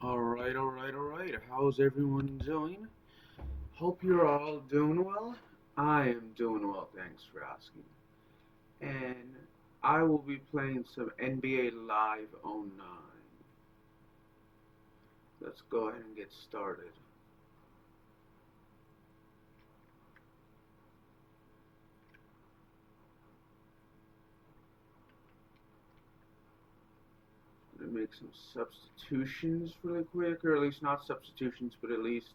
Alright. How's everyone doing? Hope you're all doing well. I am doing well, thanks for asking. And I will be playing some NBA Live '09. Let's go ahead and get started. I'm gonna make some substitutions really quick, or at least not substitutions, but at least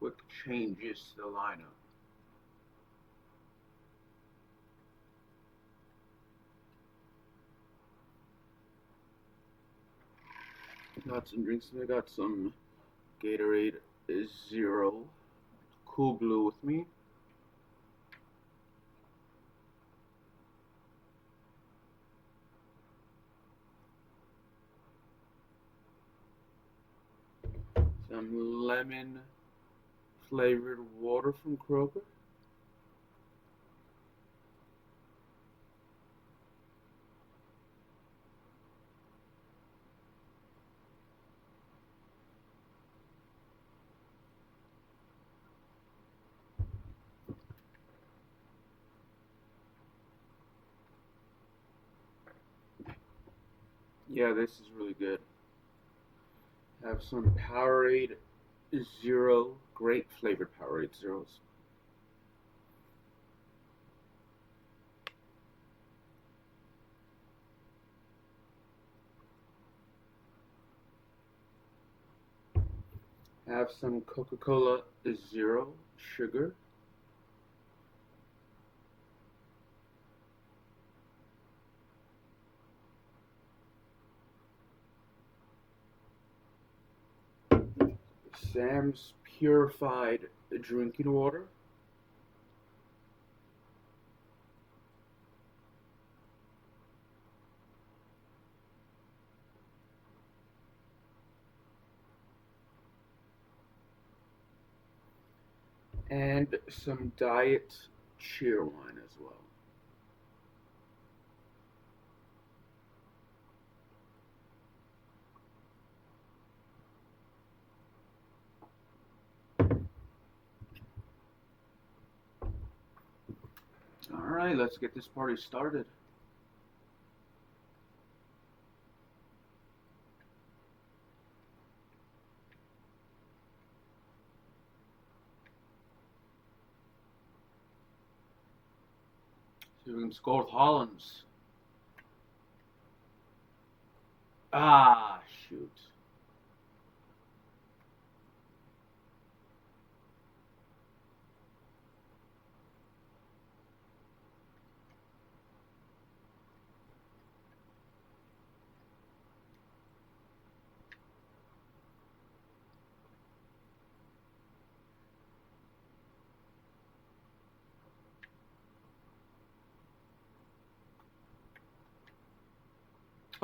quick changes to the lineup. Got some drinks. I got some Gatorade Zero Cool Blue with me. Some lemon flavored water from Kroger. Yeah, this is really good. Have some Powerade Zero, grape flavored Powerade Zeros. Have some Coca-Cola Zero sugar. Sam's purified drinking water. And some diet Cheerwine as well. Alright, let's get this party started. See if we can score with Hollins. Ah, shoot.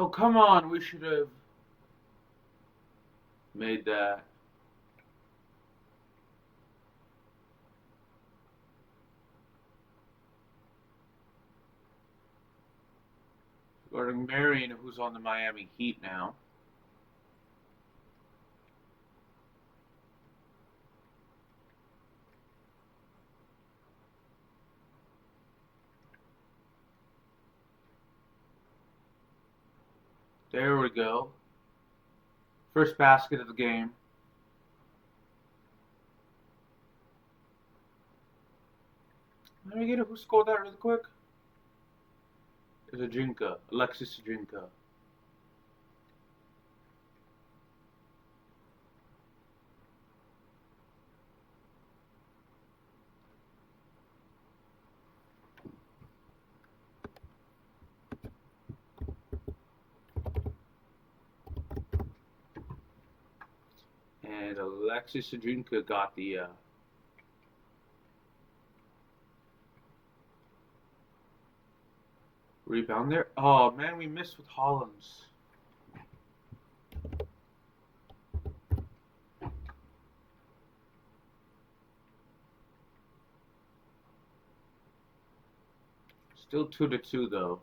Oh, come on. We should have made that. Regarding Marion, who's on the Miami Heat now. There we go. First basket of the game. Let me get it. Who scored that really quick? It's Ajinka. Alexis Ajinka. And Alexis Ajinka got the rebound there. Oh, man, we missed with Hollins. Still 2-2 though.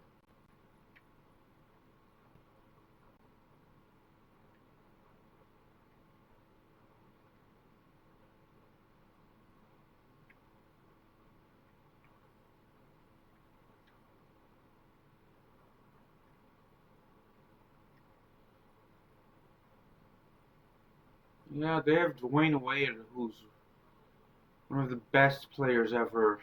Yeah, they have Dwayne Wade, who's one of the best players ever.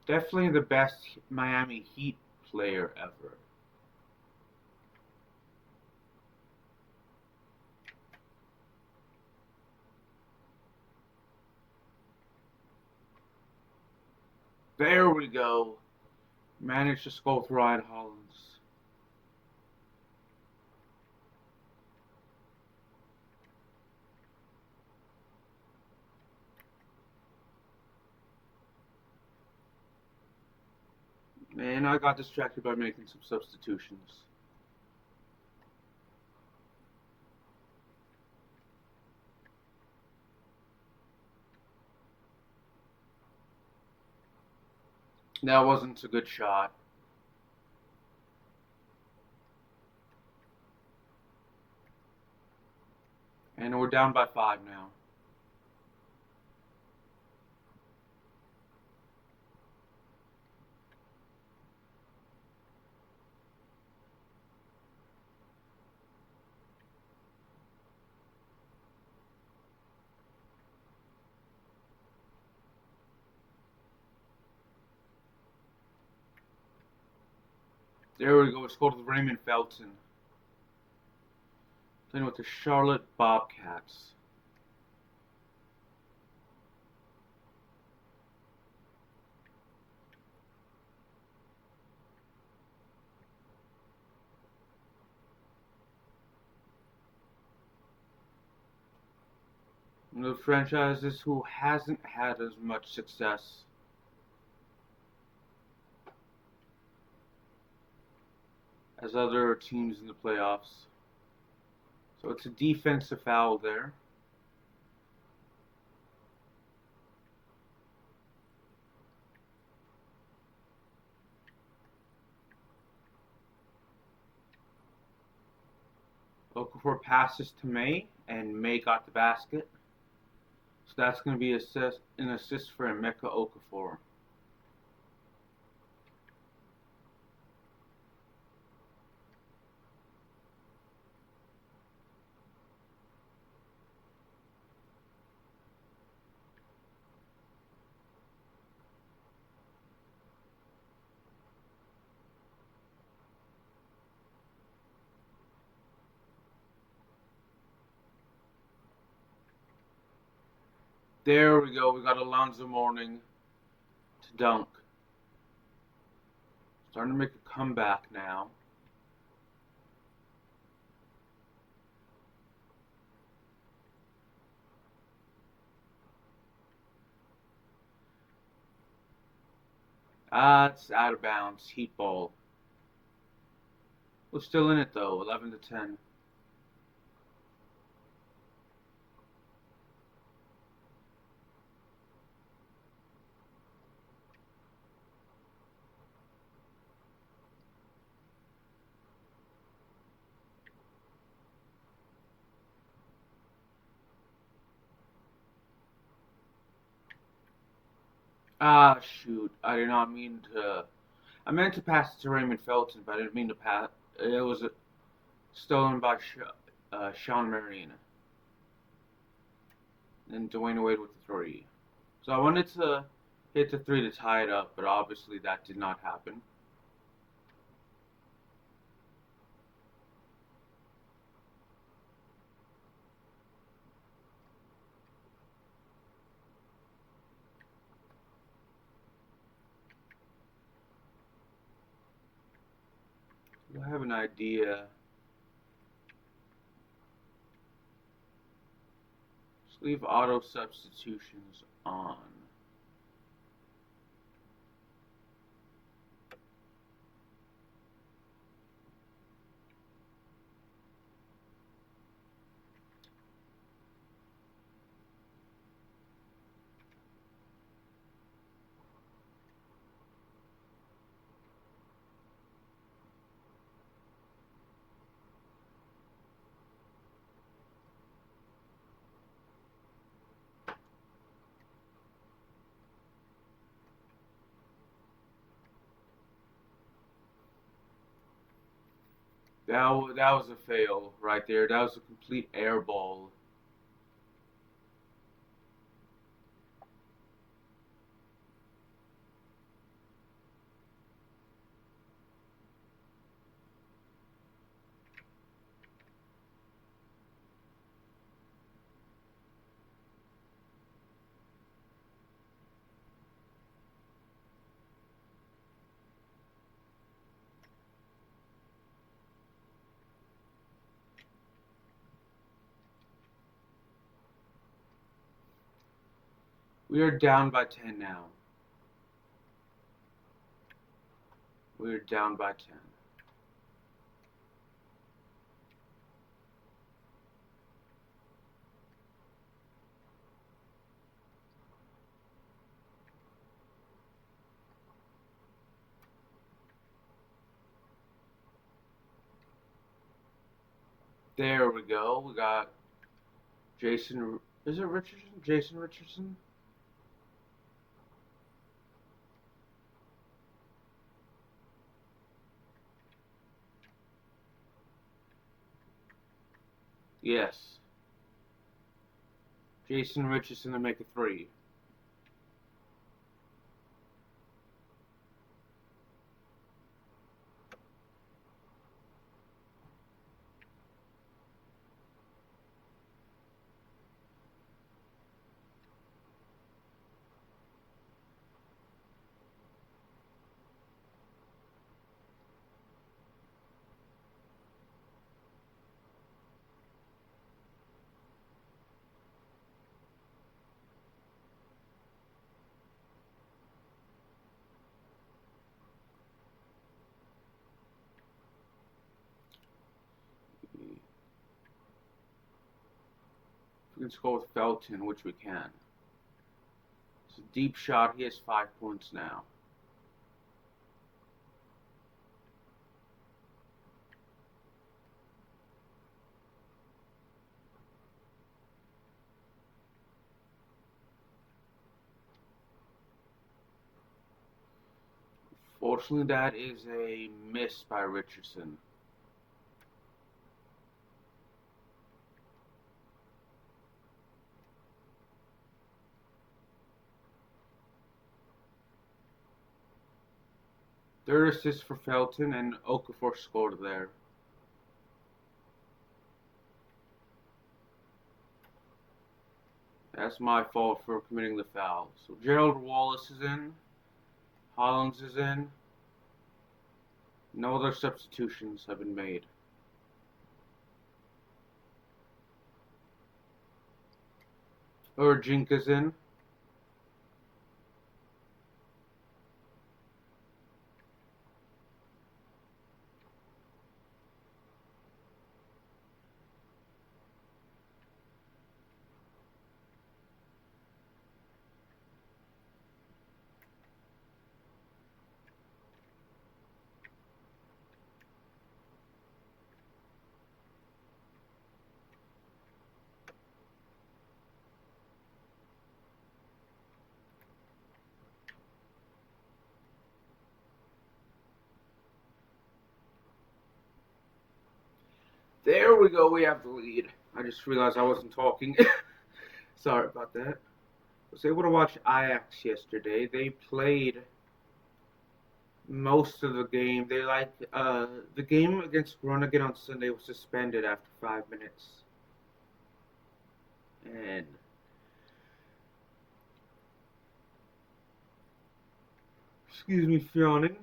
Definitely the best Miami Heat player ever. There we go. Managed to score with Ryan Hollins. And I got distracted by making some substitutions. That wasn't a good shot. And we're down by 5 now. There we go. We scored with Raymond Felton. Playing with the Charlotte Bobcats. One of the franchises who hasn't had as much success as other teams in the playoffs. So it's a defensive foul there. Okafor passes to May, and May got the basket. So that's going to be an assist for Emeka Okafor. There we go. We got Alonzo Mourning to dunk. Starting to make a comeback now. It's out of bounds. Heat ball. We're still in it though. 11-10. Shoot. I did not mean to. I meant to pass it to Raymond Felton, but I didn't mean to pass. It was stolen by Sean Marion. And Dwayne Wade with the 3. So I wanted to hit the 3 to tie it up, but obviously that did not happen. I have an idea. Just leave auto substitutions on. That was a fail right there. That was a complete air ball. We are down by 10 now. We are down by 10. There we go. We got Jason. Is it Richardson? Jason Richardson? Yes. Jason Richardson to make a 3. We can score with Felton, which we can. It's a deep shot. He has 5 points now. Fortunately, that is a miss by Richardson. Third assist for Felton, and Okafor scored there. That's my fault for committing the foul. So Gerald Wallace is in. Hollins is in. No other substitutions have been made. Urjinka's in. There we go. We have the lead. I just realized I wasn't talking. Sorry about that. I was able to watch Ajax yesterday. They played most of the game. The game against Groningen on Sunday was suspended after 5 minutes. And excuse me for yawning.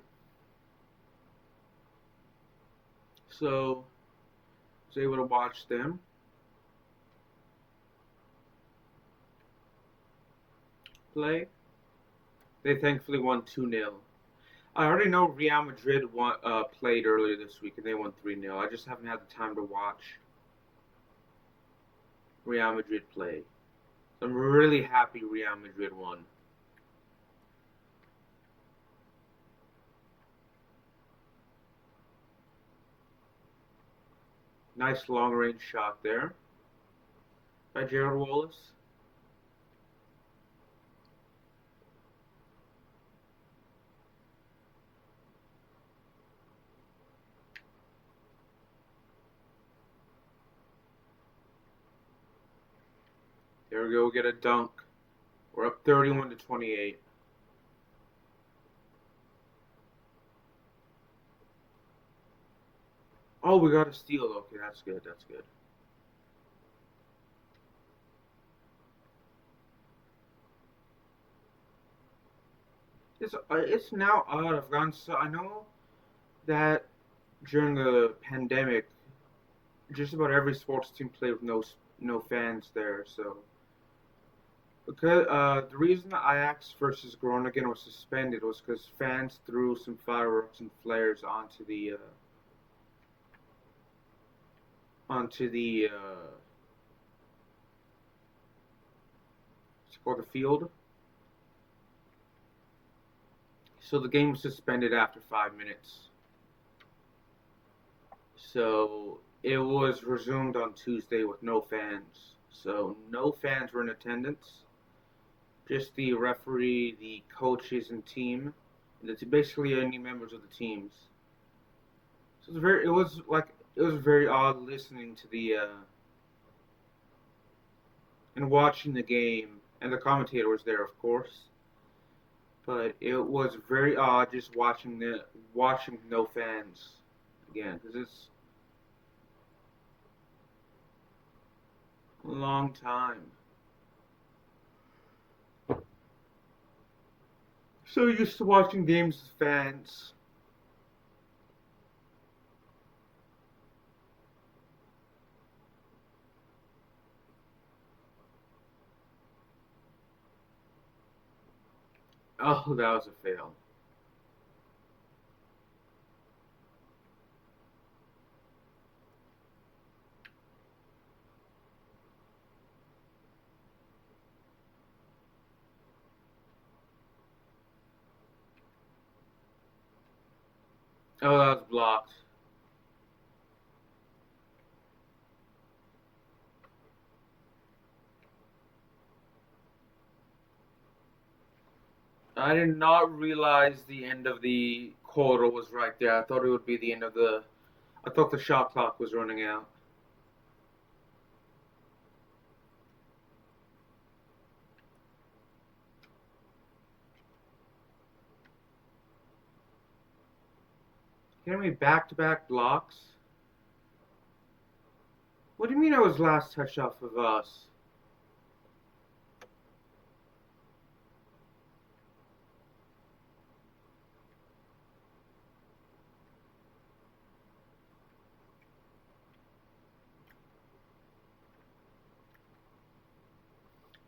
So I was able to watch them play. They thankfully won 2-0. I already know Real Madrid played earlier this week and they won 3-0. I just haven't had the time to watch Real Madrid play. So I'm really happy Real Madrid won. Nice long range shot there by Gerald Wallace. There we go, get a dunk. We're up 31-28. Oh, we got a steal. Okay, that's good. That's good. It's now odd. I've gone so I know that during the pandemic, just about every sports team played with no fans there. So because the reason the Ajax versus Groningen was suspended was because fans threw some fireworks and flares onto the what's it called, the field. So the game was suspended after 5 minutes. So it was resumed on Tuesday with no fans. So no fans were in attendance. Just the referee, the coaches, and team. And it's basically any members of the teams. So it was very odd listening to the and watching the game, and the commentator was there, of course. But it was very odd just watching no fans again, because it's a long time. So used to watching games with fans. Oh, that was a fail. Oh, that was blocked. I did not realize the end of the quarter was right there. I thought it would be the end of the. I thought the shot clock was running out. Getting me back-to-back blocks? What do you mean I was last touched off of us?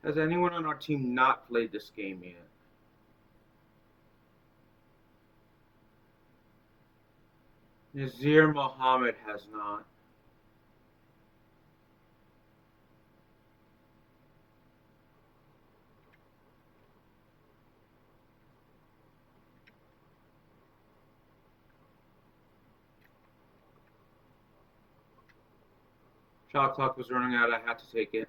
Has anyone on our team not played this game yet? Nazir Mohammed has not. Shot clock was running out. I had to take it.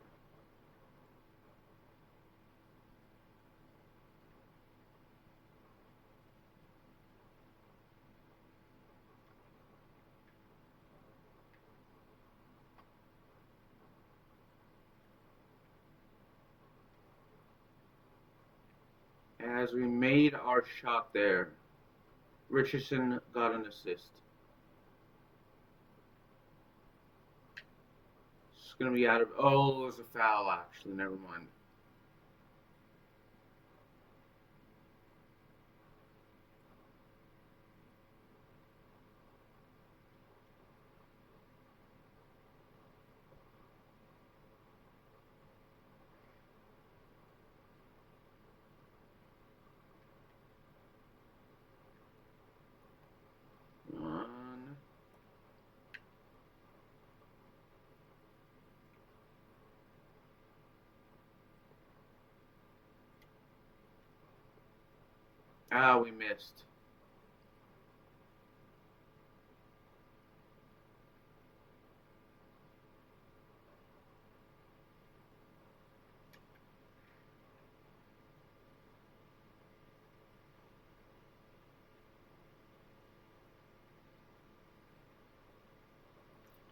As we made our shot there, Richardson got an assist. It's going to be out of. Oh, it was a foul, actually. Never mind. One. Ah, we missed.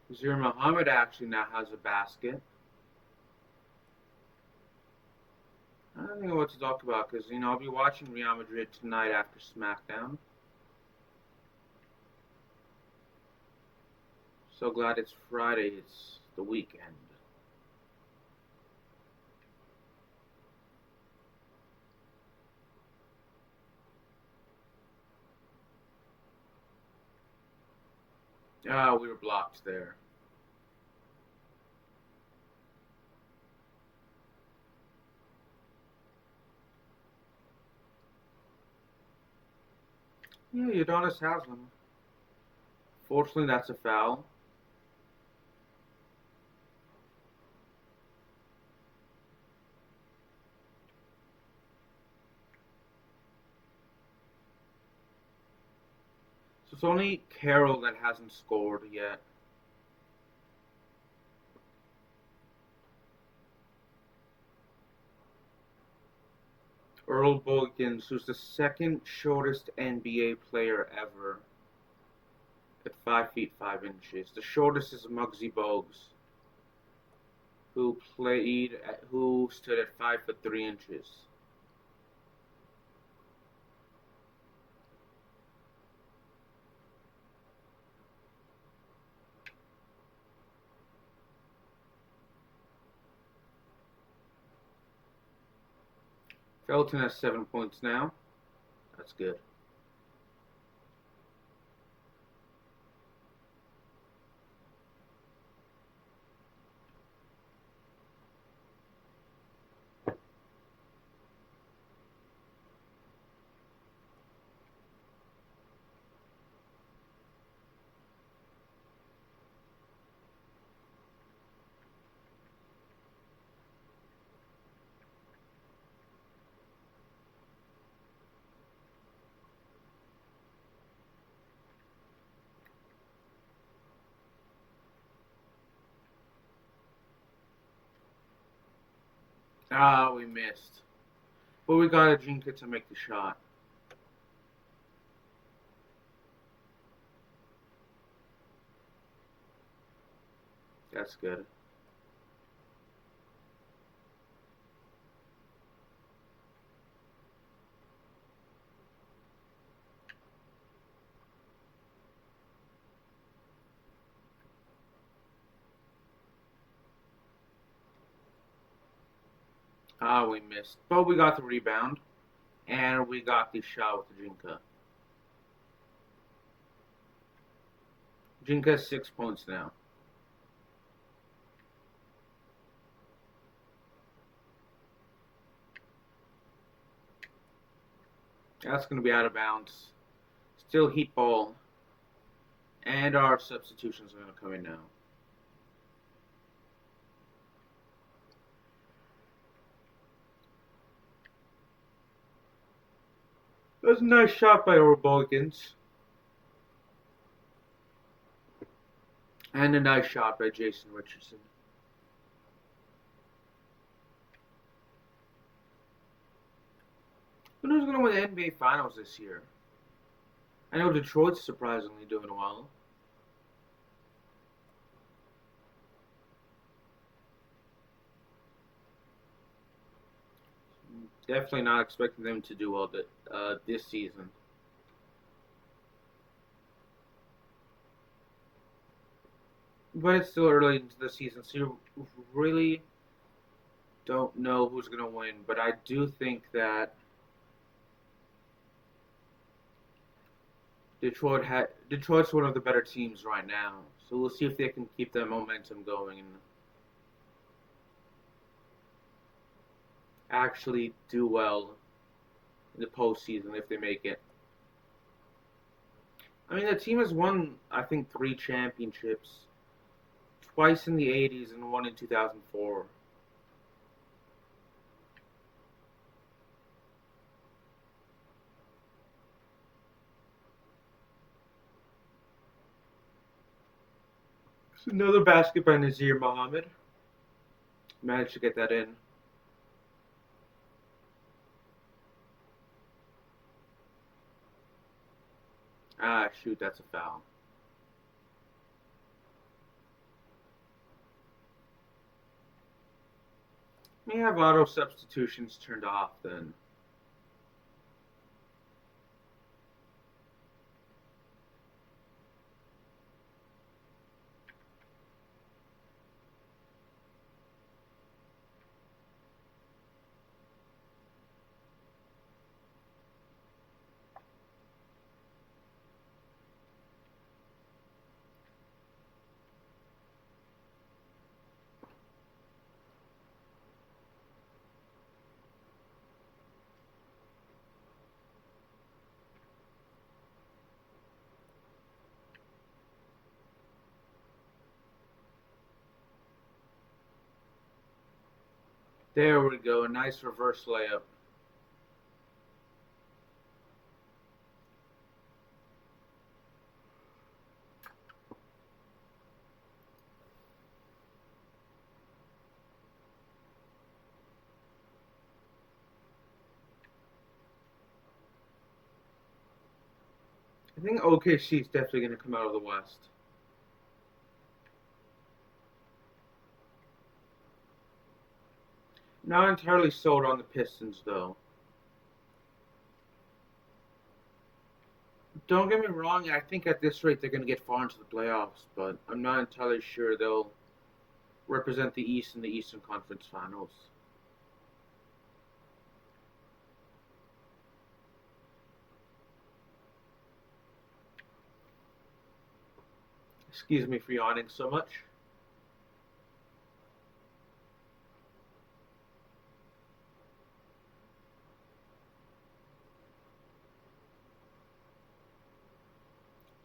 Nazir Mohammed actually now has a basket. trying to think of what to talk about because, I'll be watching Real Madrid tonight after SmackDown. So glad it's Friday. It's the weekend. Ah, we were blocked there. Yeah, Udonis Haslam. Fortunately, that's a foul. So it's only Carroll that hasn't scored yet. Earl Boykins, who's the second shortest NBA player ever at 5 feet 5 inches. The shortest is Muggsy Bogues, who stood at 5 foot 3 inches. Felton has 7 points now. That's good. Ah, we missed. But we got Ajinka to make the shot. That's good. Ah, we missed. But we got the rebound. And we got the shot with Ajinka. Ajinka has 6 points now. That's going to be out of bounds. Still Heat ball. And our substitutions are going to come in now. That was a nice shot by our Boykins. And a nice shot by Jason Richardson. Who's going to win the NBA Finals this year? I know Detroit's surprisingly doing well. Definitely not expecting them to do well this season. But it's still early into the season, so you really don't know who's going to win. But I do think that Detroit's one of the better teams right now. So we'll see if they can keep that momentum going and actually do well in the postseason if they make it. I mean, the team has won, I think, 3 championships. Twice in the 80s and one in 2004. Another basket by Nazir Mohammed. Managed to get that in. Ah, shoot, that's a foul. May have auto substitutions turned off then. There we go, a nice reverse layup. I think OKC is definitely going to come out of the West. Not entirely sold on the Pistons, though. Don't get me wrong, I think at this rate they're going to get far into the playoffs, but I'm not entirely sure they'll represent the East in the Eastern Conference Finals. Excuse me for yawning so much.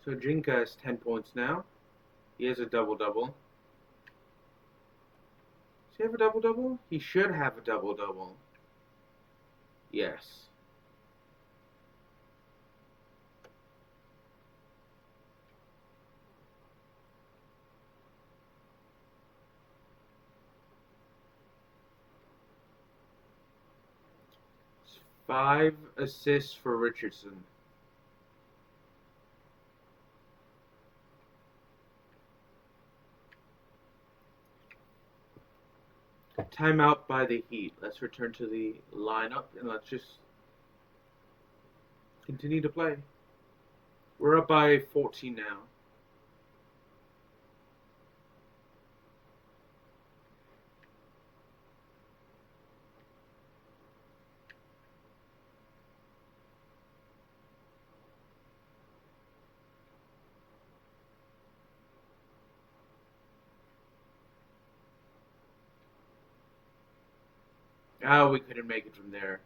So Jinka has 10 points now. He has a double-double. Does he have a double-double? He should have a double-double. Yes. It's 5 assists for Richardson. Timeout by the Heat. Let's return to the lineup and let's just continue to play. We're up by 14 now. Oh, we couldn't make it from there.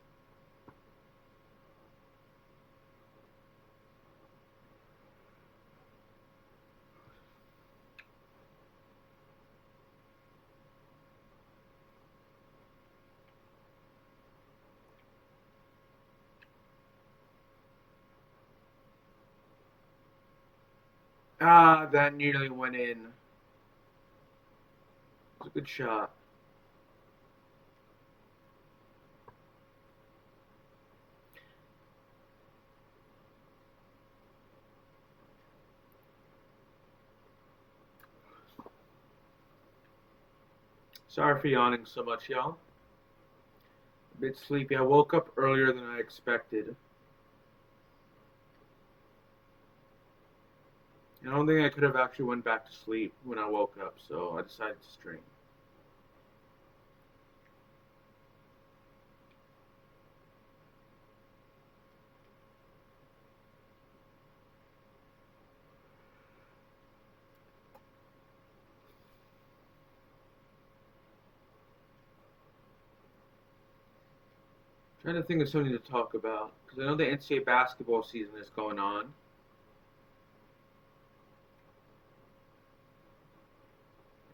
Ah, that nearly went in. It was a good shot. Sorry for yawning so much, y'all. A bit sleepy. I woke up earlier than I expected. I don't think I could have actually went back to sleep when I woke up, so I decided to stream. Trying to think of something to talk about because I know the NCAA basketball season is going on.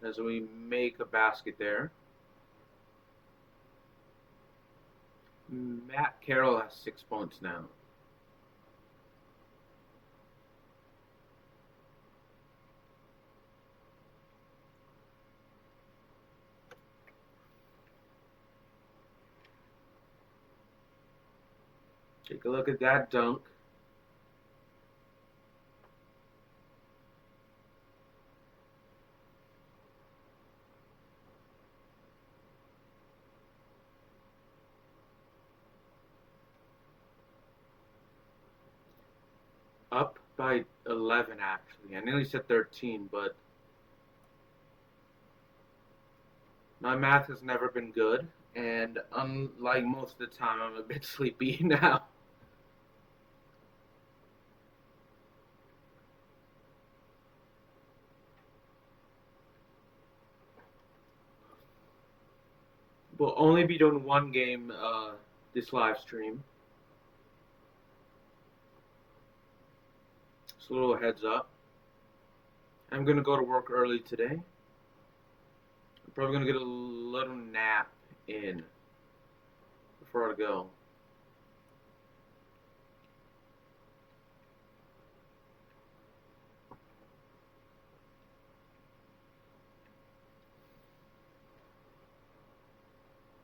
As we make a basket there. Matt Carroll has 6 points now. Take a look at that dunk. up by 11, actually. I nearly said 13, but my math has never been good, and unlike most of the time, I'm a bit sleepy now. We'll only be doing one game this live stream. Just a little heads up. I'm going to go to work early today. I'm probably going to get a little nap in before I go.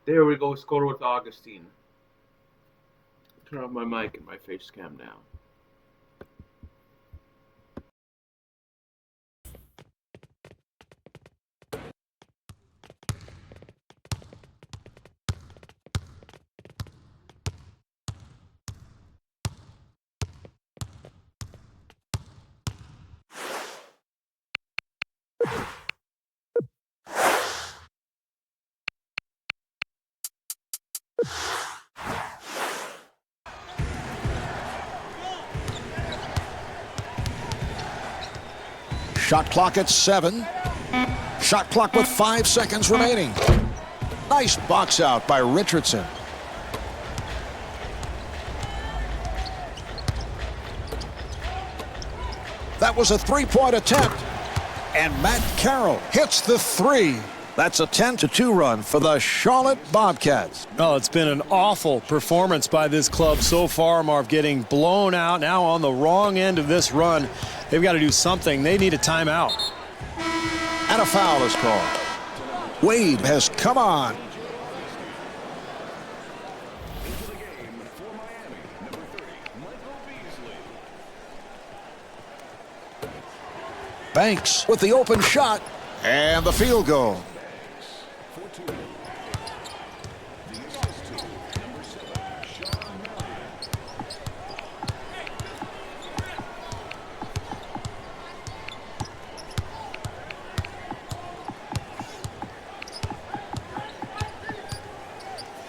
There we go, score with Augustine. Turn off my mic and my face cam now. Shot clock at 7. Shot clock with 5 seconds remaining. Nice box out by Richardson. That was a three-point attempt. And Matt Carroll hits the three. That's a 10-2 run for the Charlotte Bobcats. Oh, it's been an awful performance by this club so far, Marv, getting blown out now on the wrong end of this run. They've got to do something. They need a timeout. And a foul is called. Wade has come on. Banks with the open shot and the field goal.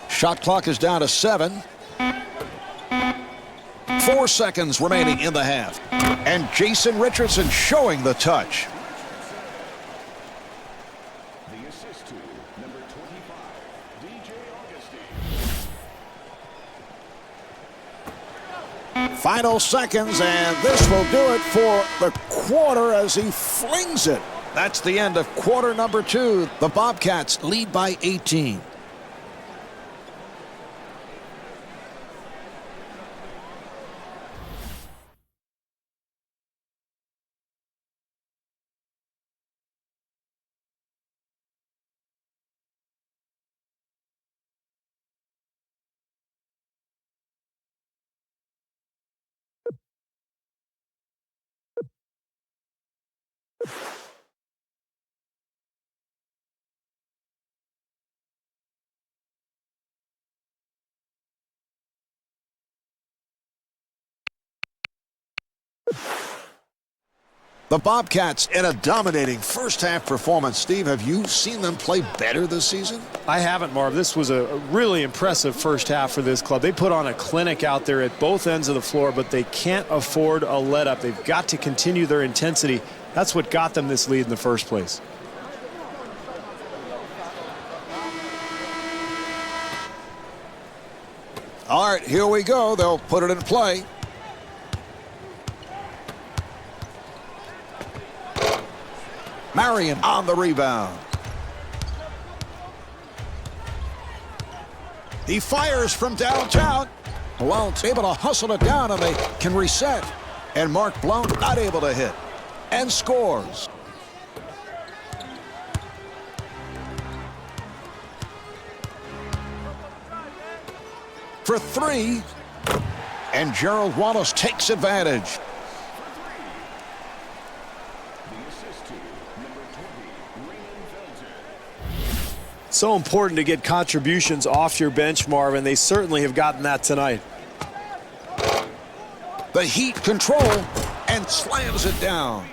Shot clock is down to 7. 4 seconds remaining in the half. And Jason Richardson showing the touch. The assist to number 25, DJ Augustine. Final seconds, and this will do it for the quarter as he flings it. That's the end of quarter number 2. The Bobcats lead by 18. The Bobcats in a dominating first-half performance. Steve, have you seen them play better this season? I haven't, Marv. This was a really impressive first half for this club. They put on a clinic out there at both ends of the floor, but they can't afford a let-up. They've got to continue their intensity. That's what got them this lead in the first place. All right, here we go. They'll put it in play. Marion on the rebound. He fires from downtown. Well, it's able to hustle it down, and they can reset. And Mark Blown not able to hit. And scores. For 3. And Gerald Wallace takes advantage. So important to get contributions off your bench, Marvin. They certainly have gotten that tonight. The Heat control and slams it down.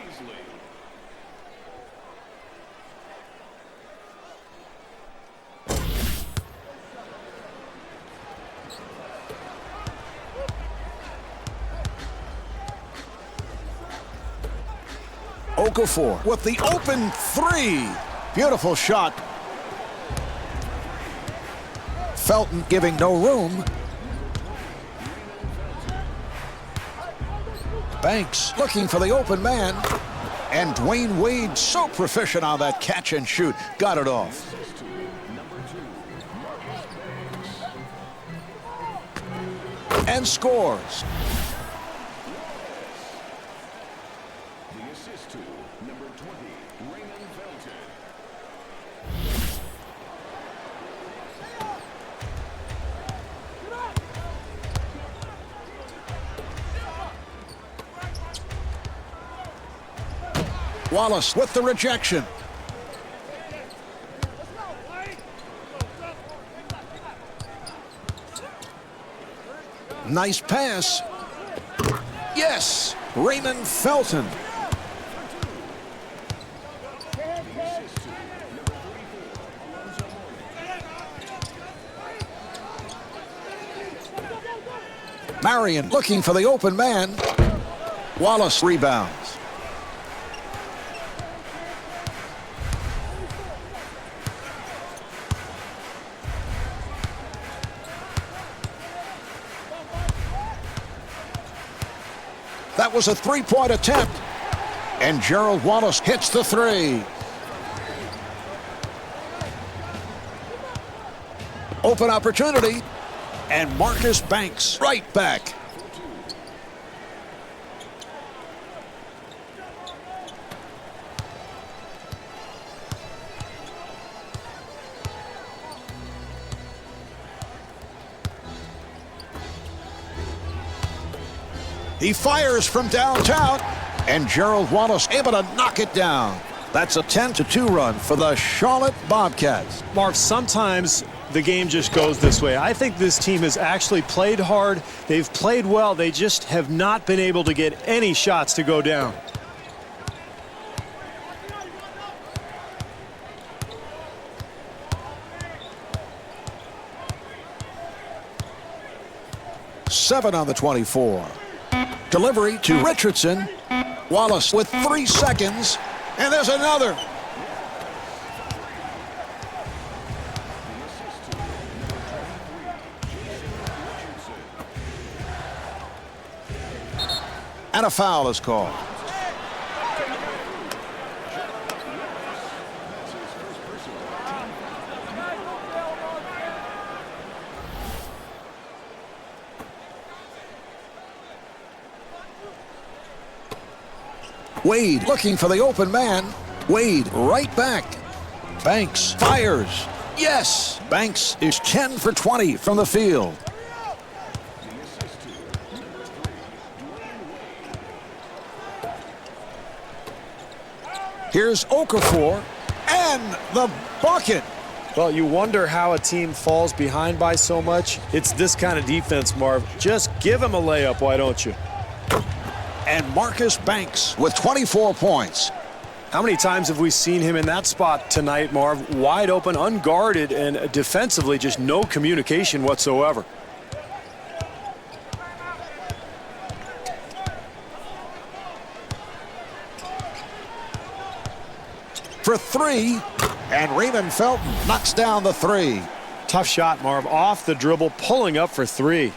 Okafor with the open three. Beautiful shot. Felton giving no room. Banks looking for the open man. And Dwayne Wade so proficient on that catch and shoot. Got it off. And scores. The assist to number 20, Raymond Felton. Wallace with the rejection. Nice pass. Yes, Raymond Felton. Marion looking for the open man. Wallace rebounds. That was a three-point attempt. And Gerald Wallace hits the three. Open opportunity. And Marcus Banks right back. He fires from downtown, and Gerald Wallace able to knock it down. That's a 10-2 run for the Charlotte Bobcats. Marv, sometimes the game just goes this way. I think this team has actually played hard. They've played well. They just have not been able to get any shots to go down. Seven on the 24. Delivery to Richardson. Wallace with 3 seconds. And there's another. And a foul is called. Wade looking for the open man. Wade right back. Banks fires. Yes! Banks is 10 for 20 from the field. Here's Okafor and the bucket. Well, you wonder how a team falls behind by so much. It's this kind of defense, Marv. Just give him a layup, why don't you? And Marcus Banks with 24 points. How many times have we seen him in that spot tonight, Marv? Wide open, unguarded, and defensively just no communication whatsoever. For three, and Raymond Felton knocks down the three. Tough shot, Marv. Off the dribble, pulling up for three.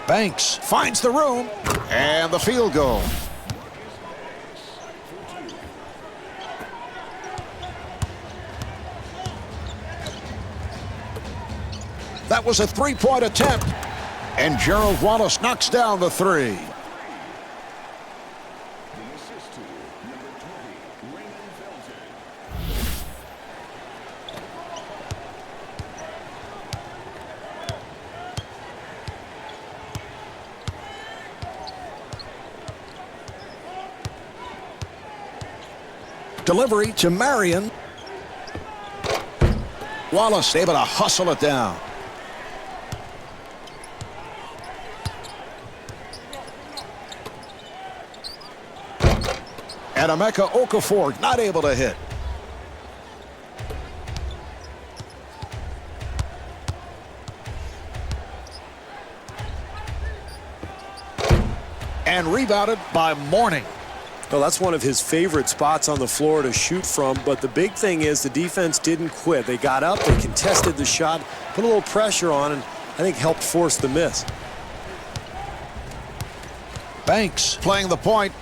Banks finds the room, and the field goal. That was a three-point attempt, and Gerald Wallace knocks down the three. The assist to number 20, Raymond Felton. Delivery to Marion. Wallace able to hustle it down. And Emeka Okafor not able to hit. And rebounded by Mourning. Well, that's one of his favorite spots on the floor to shoot from, but the big thing is the defense didn't quit. They got up, they contested the shot, put a little pressure on, and I think helped force the miss. Banks playing the point.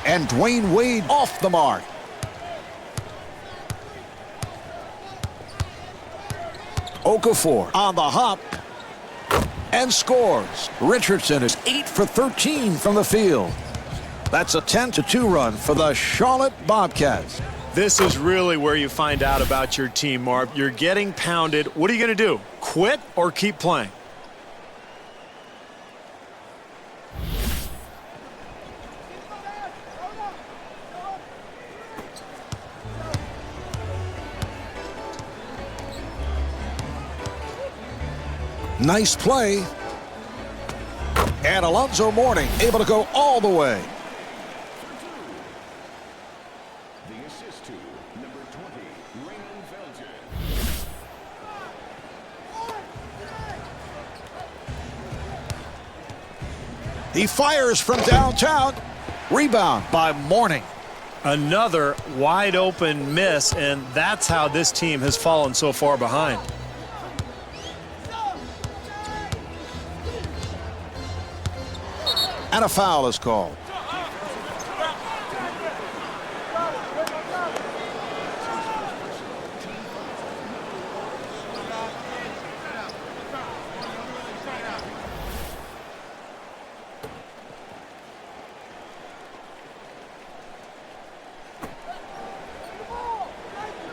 And Dwayne Wade off the mark. Okafor on the hop and scores. Richardson is 8 for 13 from the field. That's a 10-2 run for the Charlotte Bobcats. This is really where you find out about your team, Marv. You're getting pounded. What are you going to do? Quit or keep playing? Nice play. And Alonzo Mourning able to go all the way. The assist to number 20, Raymond Felton. He fires from downtown. Rebound by Mourning. Another wide open miss, and that's how this team has fallen so far behind. And a foul is called.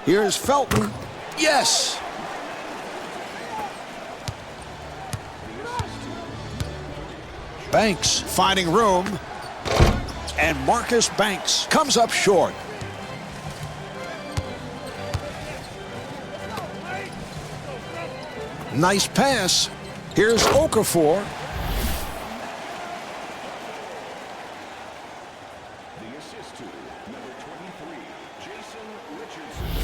Here's Felton. Yes. Banks finding room. And Marcus Banks comes up short. Nice pass. Here's Okafor. The assist to number 23, Jason Richardson.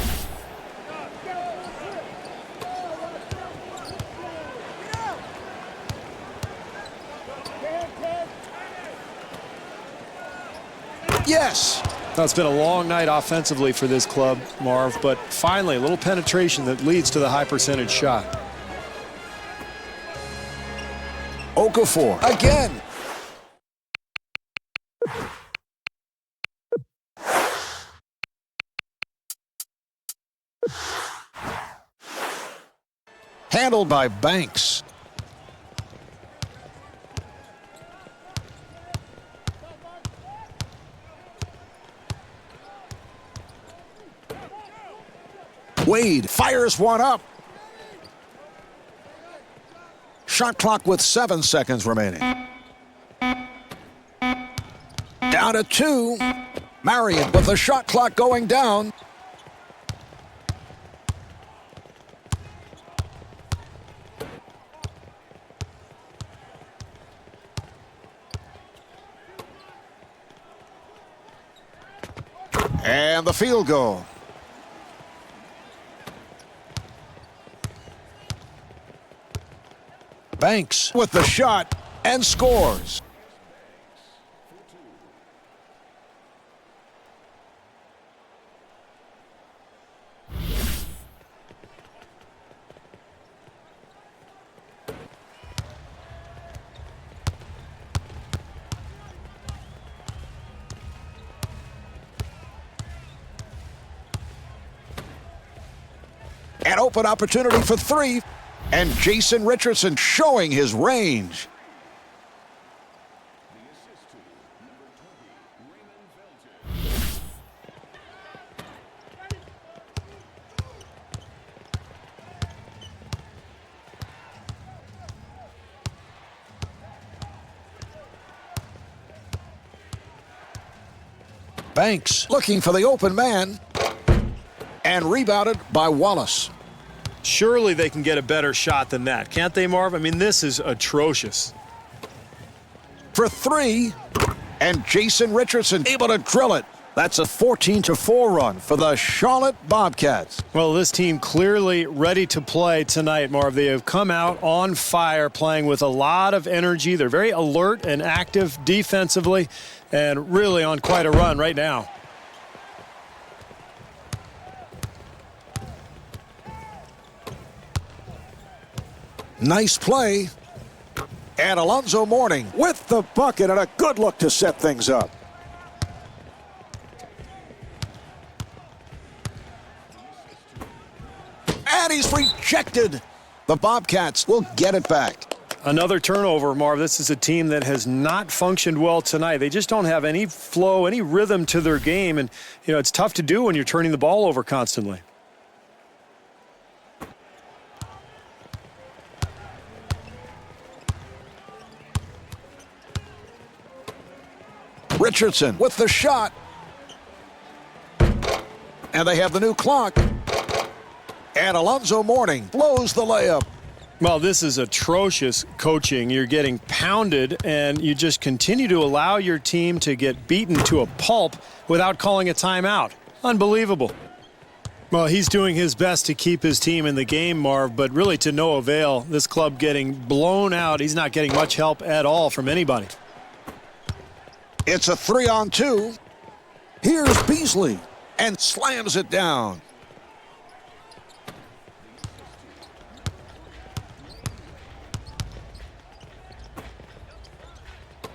Yes. Now, it's been a long night offensively for this club, Marv, but finally a little penetration that leads to the high percentage shot. Okafor again. Handled by Banks. Wade fires one up. Shot clock with 7 seconds remaining. Down to 2. Marion with the shot clock going down. And the field goal. Banks with the shot and scores. An open opportunity for 3. And Jason Richardson showing his range. The assist to number 20, Raymond Felton. Banks looking for the open man. And rebounded by Wallace. Surely they can get a better shot than that, can't they, Marv? I mean, this is atrocious. For three. And Jason Richardson able to drill it. That's a 14-4 run for the Charlotte Bobcats. Well, this team clearly ready to play tonight, Marv. They have come out on fire, playing with a lot of energy. They're very alert and active defensively, and really on quite a run right now. Nice play. And Alonzo Mourning with the bucket and a good look to set things up. And he's rejected. The Bobcats will get it back. Another turnover, Marv. This is a team that has not functioned well tonight. They just don't have any flow, any rhythm to their game. And, you know, it's tough to do when you're turning the ball over constantly. Richardson with the shot. And they have the new clock. And Alonzo Mourning blows the layup. Well, this is atrocious coaching. You're getting pounded, and you just continue to allow your team to get beaten to a pulp without calling a timeout. Unbelievable. Well, he's doing his best to keep his team in the game, Marv, but really to no avail. This club getting blown out. He's not getting much help at all from anybody. It's a 3-on-2. Here's Beasley and slams it down.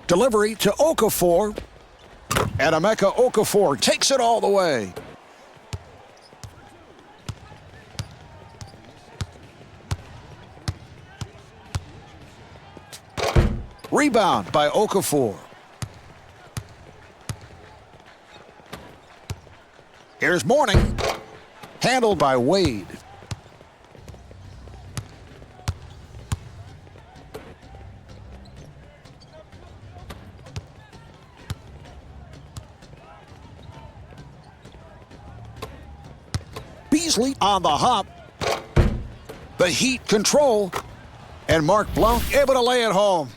Delivery to Okafor. And Emeka Okafor takes it all the way. Rebound by Okafor. Here's Mourning. Handled by Wade. Beasley on the hop. The Heat control. And Mark Blount able to lay it home.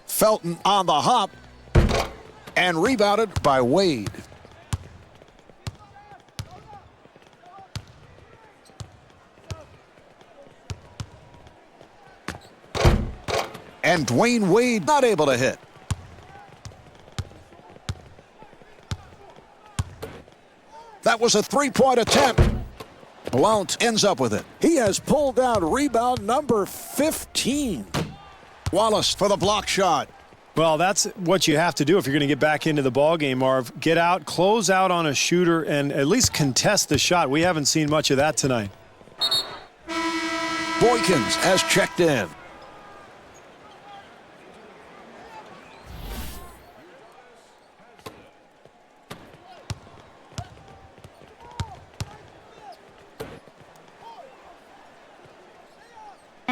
Felton on the hop. And rebounded by Wade. And Dwayne Wade not able to hit. That was a three-point attempt. Blount ends up with it. He has pulled down rebound number 15. Wallace for the block shot. Well, that's what you have to do if you're going to get back into the ballgame, Marv. Get out, close out on a shooter, and at least contest the shot. We haven't seen much of that tonight. Boykins has checked in.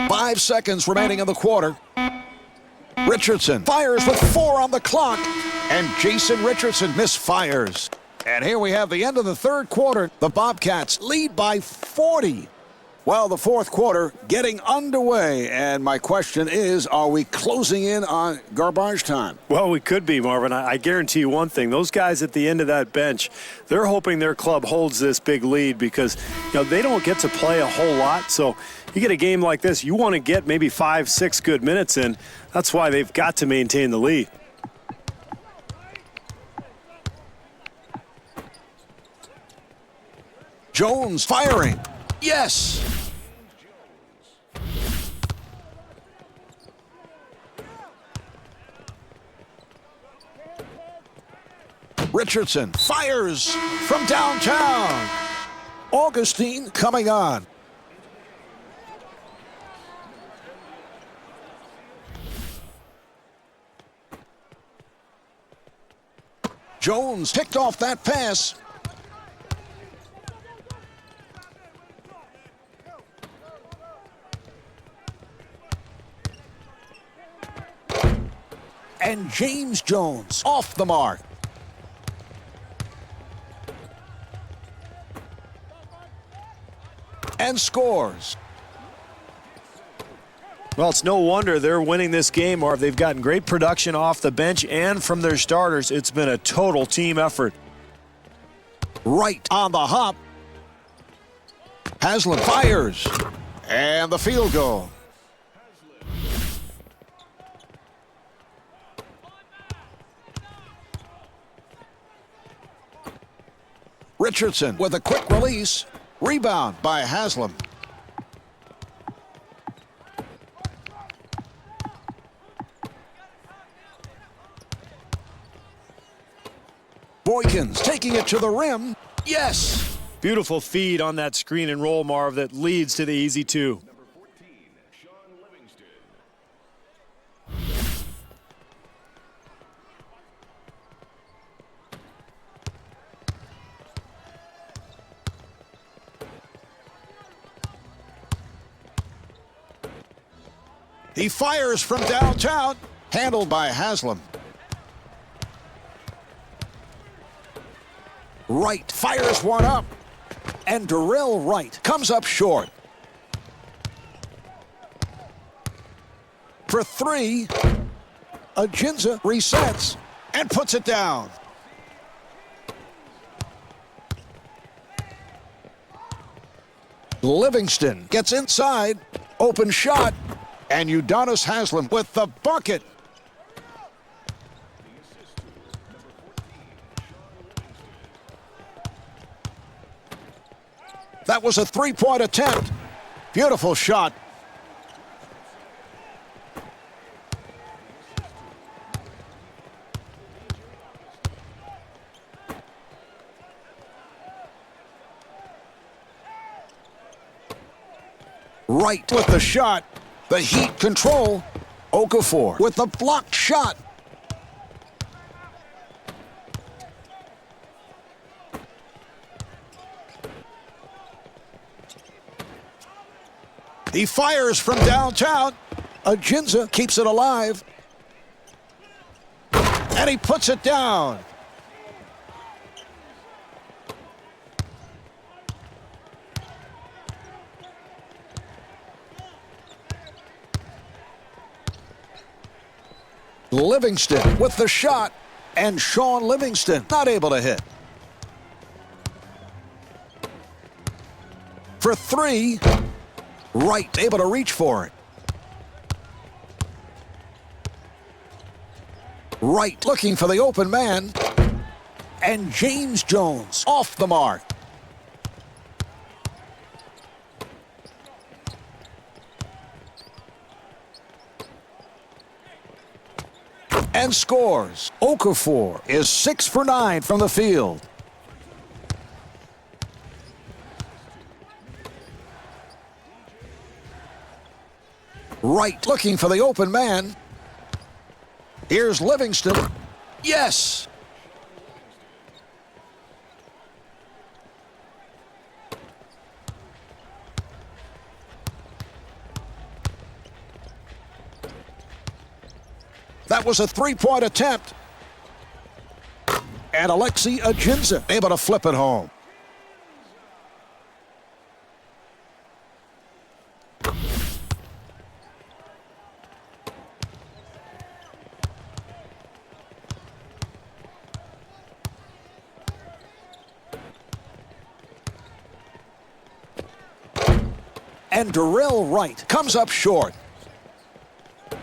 Five seconds remaining in the quarter. Richardson fires with 4 on the clock. And Jason Richardson misfires. And here we have the end of the third quarter. The Bobcats lead by 40. Well, the fourth quarter getting underway. And my question is, are we closing in on garbage time? Well, we could be, Marvin. I guarantee you one thing. Those guys at the end of that bench, they're hoping their club holds this big lead because, you know, they don't get to play a whole lot. So you get a game like this, you want to get maybe 5-6 good minutes in. That's why they've got to maintain the lead. Jones firing. Yes. Richardson fires from downtown. Augustine coming on. Jones picked off that pass. And James Jones off the mark. And scores. Well, it's no wonder they're winning this game, Marv. They've gotten great production off the bench and from their starters. It's been a total team effort. Right on the hop. Haslam fires. And the field goal. Richardson with a quick release. Rebound by Haslam. Boykins taking it to the rim. Yes! Beautiful feed on that screen and roll, Marv, that leads to the easy two. Number 14, Sean Livingston. He fires from downtown. Handled by Haslam. Wright fires one up. And Darrell Wright comes up short. For three, Ajinza resets and puts it down. Livingston gets inside. Open shot. And Udonis Haslam with the bucket. That was a three-point attempt. Beautiful shot. Wright with the shot. The Heat control. Okafor with the blocked shot. He fires from downtown. Ajinza keeps it alive. And he puts it down. Livingston with the shot. And Sean Livingston not able to hit. For three. Wright able to reach for it. Wright looking for the open man. And James Jones off the mark. And scores. Okafor is 6 for 9 from the field. Wright looking for the open man. Here's Livingston. Yes! That was a three-point attempt. And Alexei Ajinza able to flip it home. And Darrell Wright comes up short.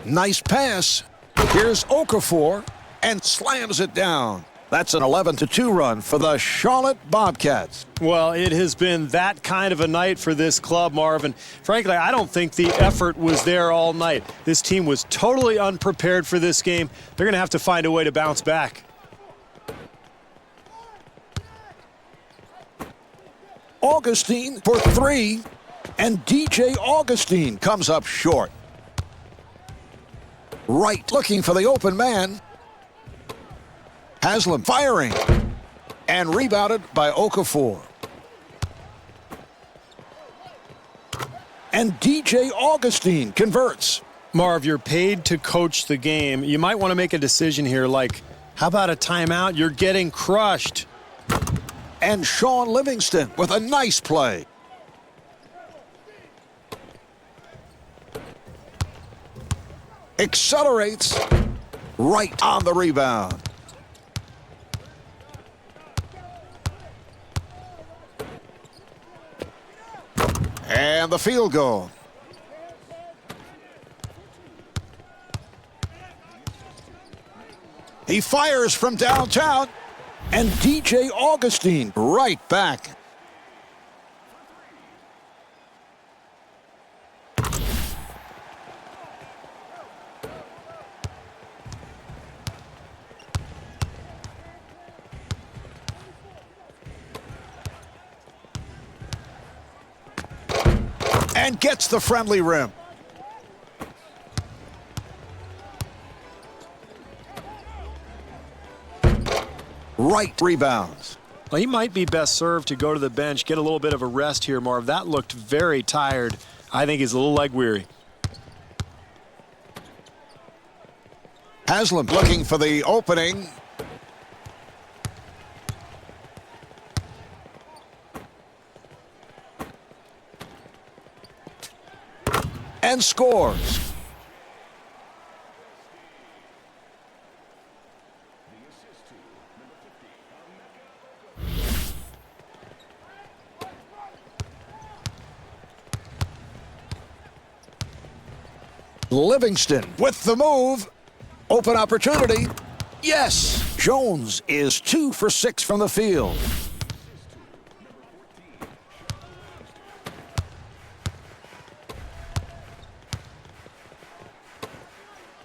Nice pass. Here's Okafor and slams it down. That's an 11-2 run for the Charlotte Bobcats. Well, it has been that kind of a night for this club, Marvin. Frankly, I don't think the effort was there all night. This team was totally unprepared for this game. They're going to have to find a way to bounce back. Augustine for three. And DJ Augustine comes up short. Wright looking for the open man. Haslam firing. And rebounded by Okafor. And DJ Augustine converts. Marv, you're paid to coach the game. You might want to make a decision here like, how about a timeout? You're getting crushed. And Sean Livingston with a nice play. Accelerates. Right on the rebound. And the field goal. He fires from downtown. And DJ Augustine right back. And gets the friendly rim. Right rebounds. Well, he might be best served to go to the bench, get a little bit of a rest here, Marv. That looked very tired. I think he's a little leg weary. Haslam looking for the opening. And scores. Livingston with the move. Open opportunity. Yes. Jones is 2 for 6 from the field.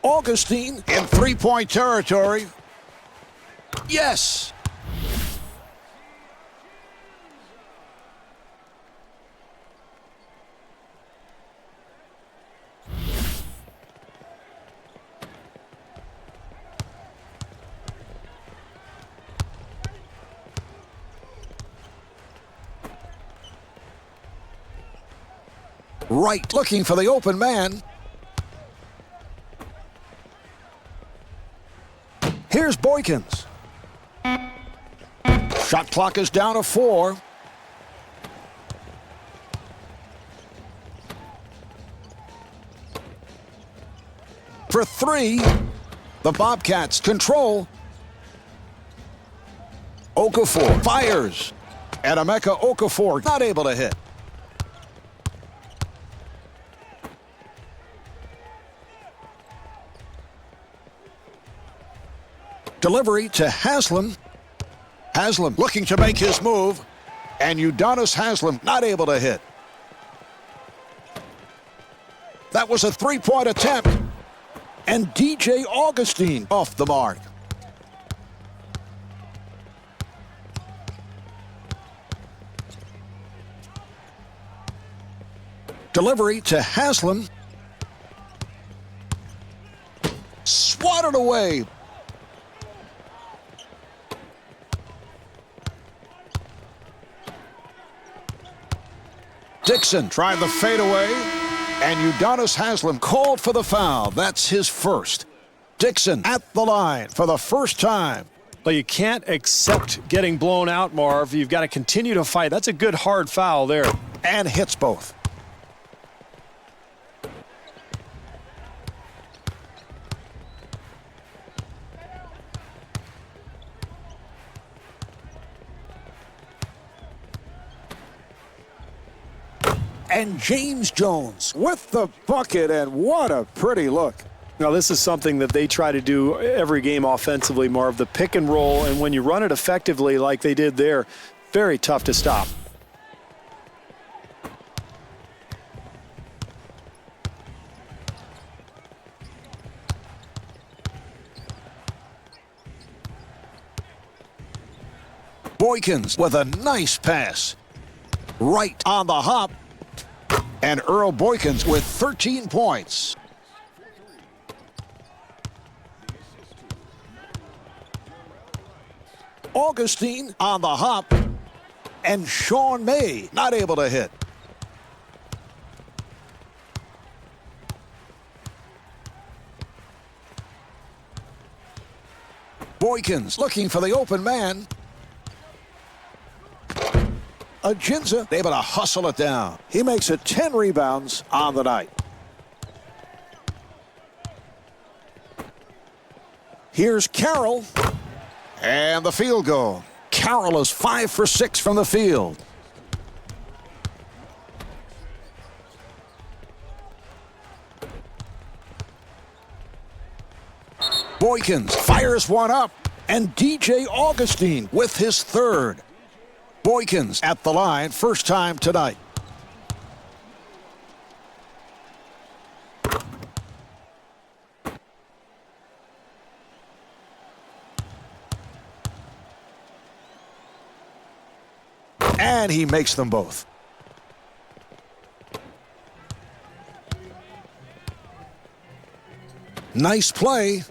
Augustine in three-point territory. Yes. Right, looking for the open man. Here's Boykins. Shot clock is down to 4. For 3, the Bobcats control. Okafor fires. And Emeka Okafor not able to hit. Delivery to Haslam. Haslam looking to make his move. And Udonis Haslam not able to hit. That was a three-point attempt. And DJ Augustine off the mark. Delivery to Haslam. Swatted away. Dixon trying the fadeaway, and Udonis Haslam called for the foul. That's his first. Dixon at the line for the first time. Well, you can't accept getting blown out, Marv. You've got to continue to fight. That's a good hard foul there. And hits both. And James Jones with the bucket, and what a pretty look. Now, this is something that they try to do every game offensively, Marv. The pick and roll, and when you run it effectively like they did there, very tough to stop. Boykins with a nice pass. Right on the hop. And Earl Boykins with 13 points. Augustine on the hop. And Sean May not able to hit. Boykins looking for the open man. Ajinza able to hustle it down. He makes it 10 rebounds on the night. Here's Carroll. And the field goal. Carroll is 5 for 6 from the field. Boykins fires one up. And DJ Augustine with his third. Boykins at the line, first time tonight. And he makes them both. Nice play.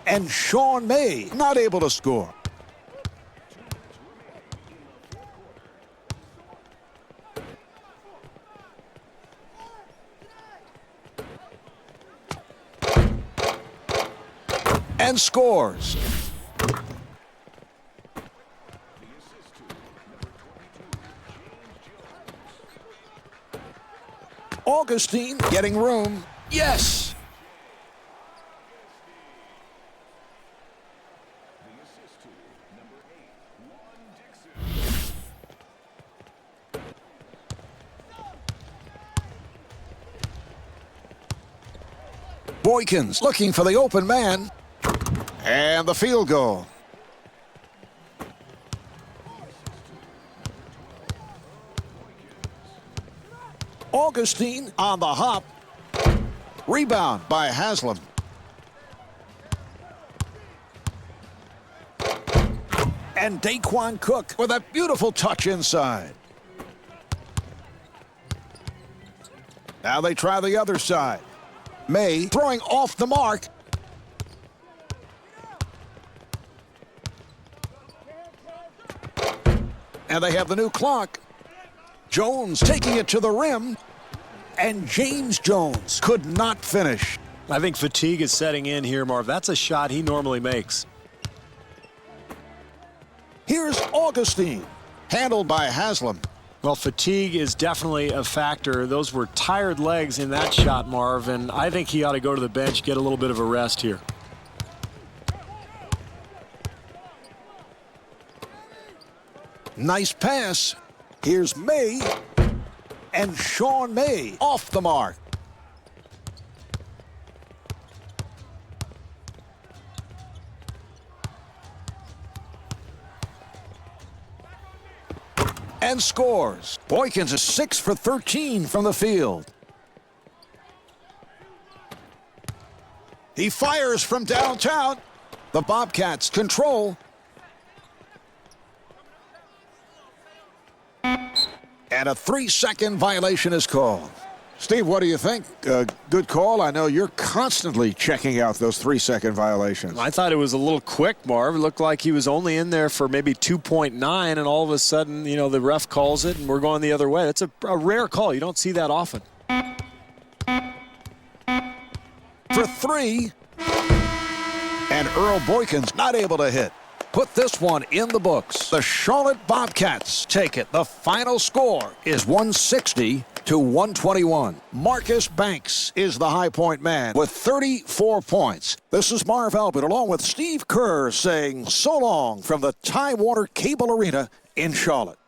And Sean May not able to score. And scores. Augustine getting room. Yes. Boykins looking for the open man. And the field goal. Augustine on the hop. Rebound by Haslam. And Daquan Cook with a beautiful touch inside. Now they try the other side. May throwing off the mark. And they have the new clock. Jones taking it to the rim. And James Jones could not finish. I think fatigue is setting in here, Marv. That's a shot he normally makes. Here's Augustine, handled by Haslam. Well, fatigue is definitely a factor. Those were tired legs in that shot, Marv, and I think he ought to go to the bench, get a little bit of a rest here. Nice pass. Here's May. And Sean May off the mark. And scores. Boykins is 6 for 13 from the field. He fires from downtown. The Bobcats control. And a 3-second violation is called. Steve, what do you think? Good call. I know you're constantly checking out those 3-second violations. I thought it was a little quick, Marv. It looked like he was only in there for maybe 2.9, and all of a sudden, you know, the ref calls it, and we're going the other way. That's a rare call. You don't see that often. For 3. And Earl Boykins not able to hit. Put this one in the books. The Charlotte Bobcats take it. The final score is 160-121. Marcus Banks is the high point man with 34 points. This is Marv Albert along with Steve Kerr saying so long from the Tidewater Cable Arena in Charlotte.